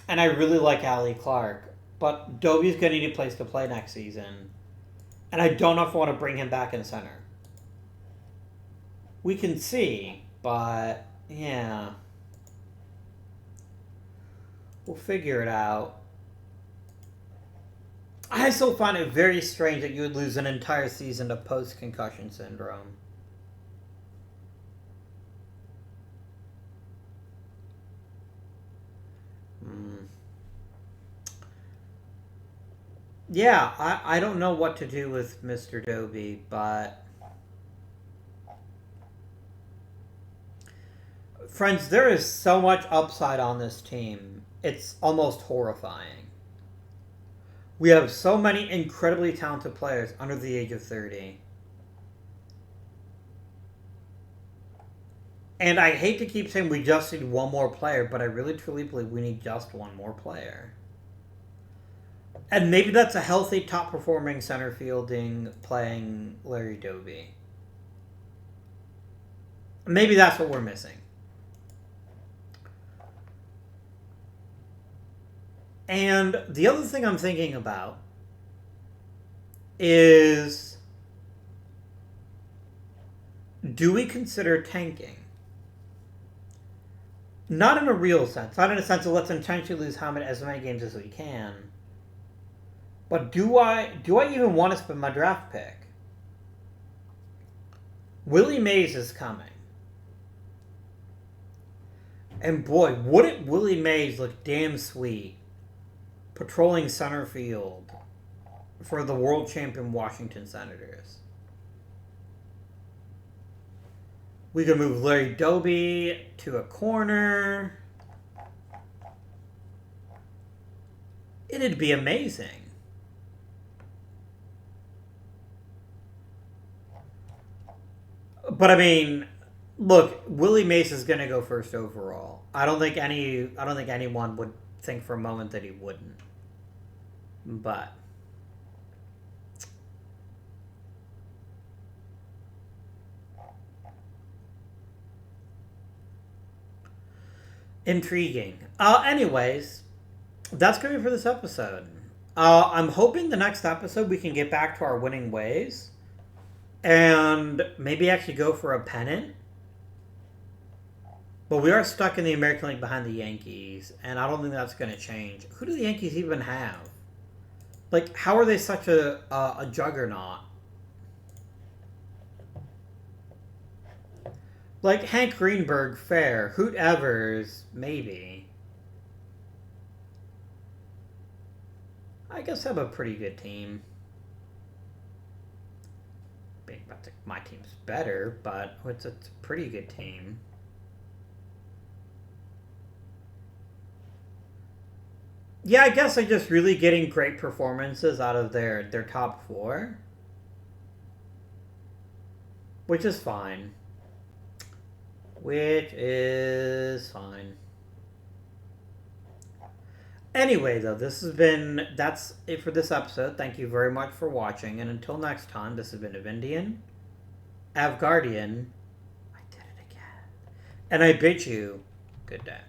And I really like Allie Clark. But Dobie's going to need a place to play next season. And I don't know if I want to bring him back in center. We can see, but yeah. We'll figure it out. I still find it very strange that you would lose an entire season to post-concussion syndrome. Yeah, I don't know what to do with Mr. Dobie, but friends, there is so much upside on this team. It's almost horrifying. We have so many incredibly talented players under the age of 30. And I hate to keep saying we just need one more player, but I really truly believe we need just one more player. And maybe that's a healthy, top-performing center fielding playing Larry Dobie. Maybe that's what we're missing. And the other thing I'm thinking about is, do we consider tanking? Not in a real sense. Not in a sense of let's intentionally lose as many games as we can. But do I even want to spend my draft pick? Willie Mays is coming. And boy, wouldn't Willie Mays look damn sweet patrolling center field for the world champion Washington Senators. We could move Larry Dobie to a corner. It'd be amazing. But I mean, look, Willie Mays is going to go first overall. I don't think anyone would think for a moment that he wouldn't. But intriguing. Anyways, that's going to be for this episode. I'm hoping the next episode we can get back to our winning ways. And maybe actually go for a pennant. But we are stuck in the American League behind the Yankees. And I don't think that's going to change. Who do the Yankees even have? Like, how are they such a juggernaut? Like, Hank Greenberg, fair. Hoot Evers, maybe. I guess I have a pretty good team. My team's better, but it's a pretty good team. Yeah, I guess they're just really getting great performances out of their top four. Which is fine. Anyway, though, that's it for this episode. Thank you very much for watching, and until next time, this has been Avindian, Avgardian, I did it again, and I bid you good day.